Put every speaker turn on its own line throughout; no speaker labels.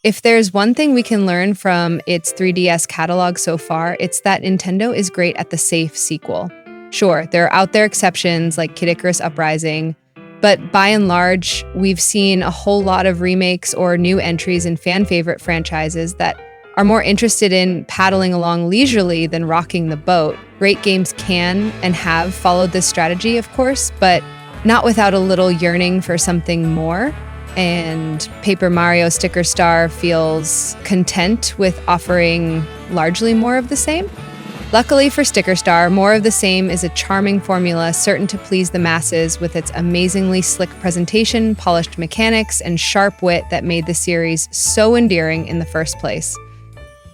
If there's one thing we can learn from its 3DS catalog so far, it's that Nintendo is great at the safe sequel. Sure, there are out there exceptions like Kid Icarus Uprising, but by and large, we've seen a whole lot of remakes or new entries in fan favorite franchises that are more interested in paddling along leisurely than rocking the boat. Great games can and have followed this strategy, of course, but not without a little yearning for something more. And Paper Mario Sticker Star feels content with offering largely more of the same. Luckily for Sticker Star, more of the same is a charming formula certain to please the masses with its amazingly slick presentation, polished mechanics, and sharp wit that made the series so endearing in the first place.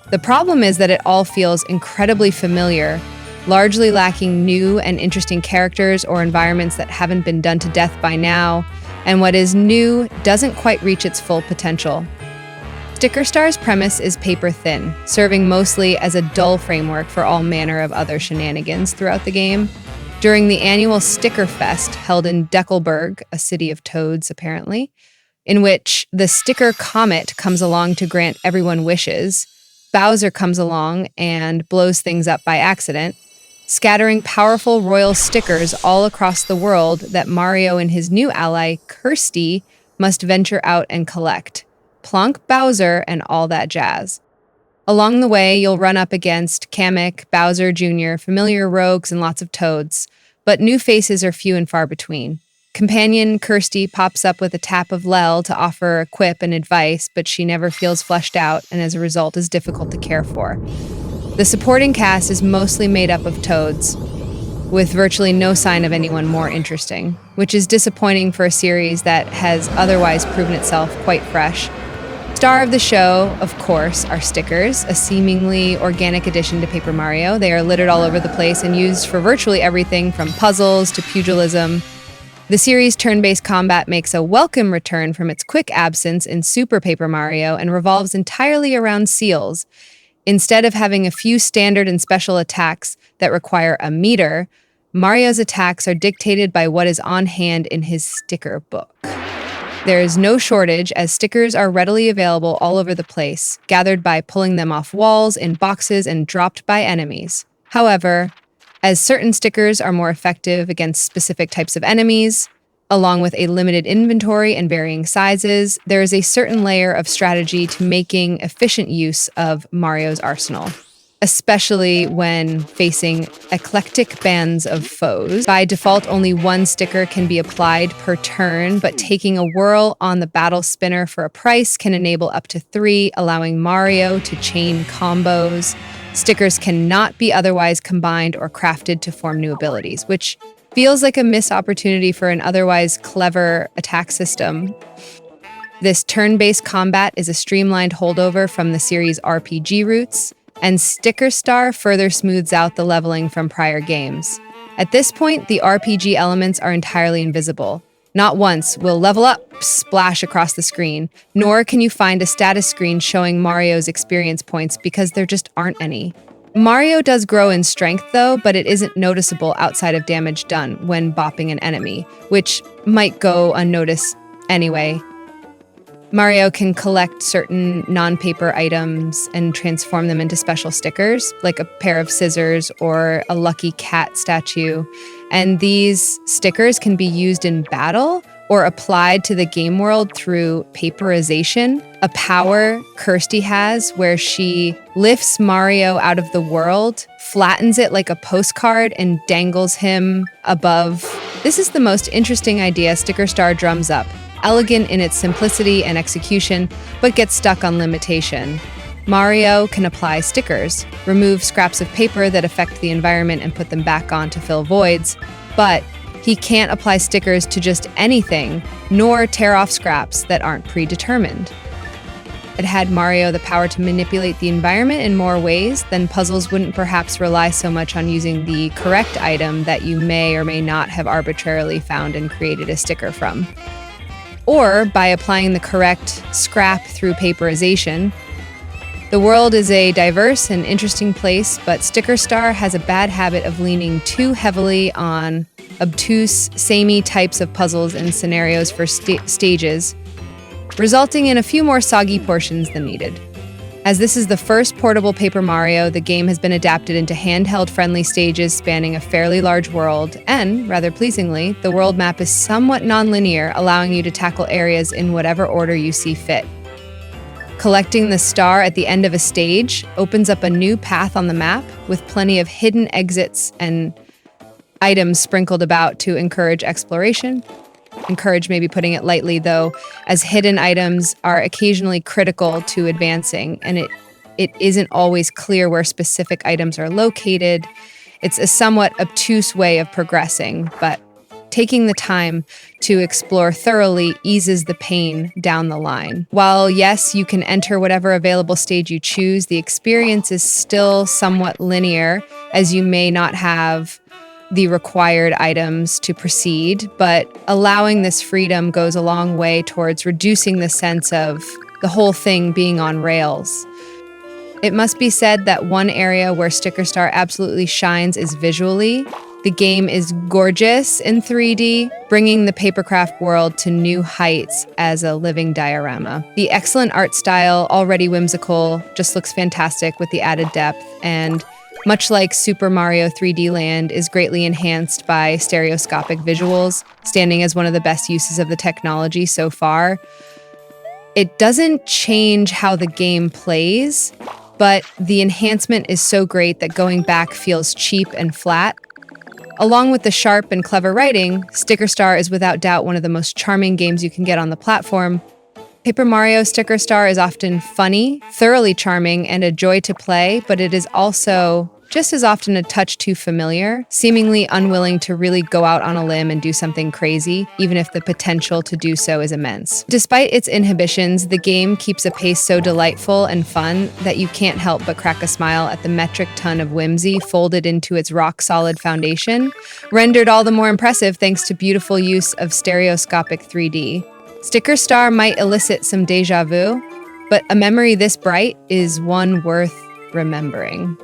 The problem is that it all feels incredibly familiar, largely lacking new and interesting characters or environments that haven't been done to death by now, and what is new doesn't quite reach its full potential. Sticker Star's premise is paper thin, serving mostly as a dull framework for all manner of other shenanigans throughout the game. During the annual Sticker Fest, held in Deckelberg, a city of toads apparently, in which the Sticker Comet comes along to grant everyone wishes, Bowser comes along and blows things up by accident, scattering powerful royal stickers all across the world that Mario and his new ally, Kersti, must venture out and collect. Plonk Bowser and all that jazz. Along the way, you'll run up against Kamek, Bowser Jr., familiar rogues, and lots of toads, but new faces are few and far between. Companion Kersti pops up with a tap of Lel to offer a quip and advice, but she never feels fleshed out and as a result is difficult to care for. The supporting cast is mostly made up of toads, with virtually no sign of anyone more interesting, which is disappointing for a series that has otherwise proven itself quite fresh. Star of the show, of course, are stickers, a seemingly organic addition to Paper Mario. They are littered all over the place and used for virtually everything from puzzles to pugilism. The series' turn-based combat makes a welcome return from its quick absence in Super Paper Mario and revolves entirely around seals. Instead of having a few standard and special attacks that require a meter, Mario's attacks are dictated by what is on hand in his sticker book. There is no shortage, as stickers are readily available all over the place, gathered by pulling them off walls, in boxes, and dropped by enemies. However, as certain stickers are more effective against specific types of enemies, along with a limited inventory and varying sizes, there is a certain layer of strategy to making efficient use of Mario's arsenal, especially when facing eclectic bands of foes. By default, only one sticker can be applied per turn, but taking a whirl on the battle spinner for a price can enable up to 3, allowing Mario to chain combos. Stickers cannot be otherwise combined or crafted to form new abilities, which feels like a missed opportunity for an otherwise clever attack system. This turn-based combat is a streamlined holdover from the series' RPG roots, and Sticker Star further smooths out the leveling from prior games. At this point, the RPG elements are entirely invisible. Not once will level up splash across the screen, nor can you find a status screen showing Mario's experience points because there just aren't any. Mario does grow in strength though, but it isn't noticeable outside of damage done when bopping an enemy, which might go unnoticed anyway. Mario can collect certain non-paper items and transform them into special stickers, like a pair of scissors or a lucky cat statue. And these stickers can be used in battle or applied to the game world through paperization, a power Kersti has where she lifts Mario out of the world, flattens it like a postcard, and dangles him above. This is the most interesting idea Sticker Star drums up. Elegant in its simplicity and execution, but gets stuck on limitation. Mario can apply stickers, remove scraps of paper that affect the environment and put them back on to fill voids, but he can't apply stickers to just anything, nor tear off scraps that aren't predetermined. It had Mario the power to manipulate the environment in more ways, then puzzles wouldn't perhaps rely so much on using the correct item that you may or may not have arbitrarily found and created a sticker from. Or by applying the correct scrap through paperization. The world is a diverse and interesting place, but Sticker Star has a bad habit of leaning too heavily on obtuse, samey types of puzzles and scenarios for stages. resulting in a few more soggy portions than needed. As this is the first portable Paper Mario, the game has been adapted into handheld-friendly stages spanning a fairly large world, and, rather pleasingly, the world map is somewhat non-linear, allowing you to tackle areas in whatever order you see fit. Collecting the star at the end of a stage opens up a new path on the map with plenty of hidden exits and items sprinkled about to encourage exploration. Encourage, maybe putting it lightly, though, as hidden items are occasionally critical to advancing, and it isn't always clear where specific items are located. It's a somewhat obtuse way of progressing, but taking the time to explore thoroughly eases the pain down the line. While, yes, you can enter whatever available stage you choose, the experience is still somewhat linear, as you may not have the required items to proceed, but allowing this freedom goes a long way towards reducing the sense of the whole thing being on rails. It must be said that one area where Sticker Star absolutely shines is visually. The game is gorgeous in 3D, bringing the papercraft world to new heights as a living diorama. The excellent art style, already whimsical, just looks fantastic with the added depth, and much like Super Mario 3D Land, is greatly enhanced by stereoscopic visuals, standing as one of the best uses of the technology so far. It doesn't change how the game plays, but the enhancement is so great that going back feels cheap and flat. Along with the sharp and clever writing, Sticker Star is without doubt one of the most charming games you can get on the platform. Paper Mario Sticker Star is often funny, thoroughly charming, and a joy to play, but it is also just as often a touch too familiar, seemingly unwilling to really go out on a limb and do something crazy, even if the potential to do so is immense. Despite its inhibitions, the game keeps a pace so delightful and fun that you can't help but crack a smile at the metric ton of whimsy folded into its rock-solid foundation, rendered all the more impressive thanks to beautiful use of stereoscopic 3D. Sticker Star might elicit some déjà vu, but a memory this bright is one worth remembering.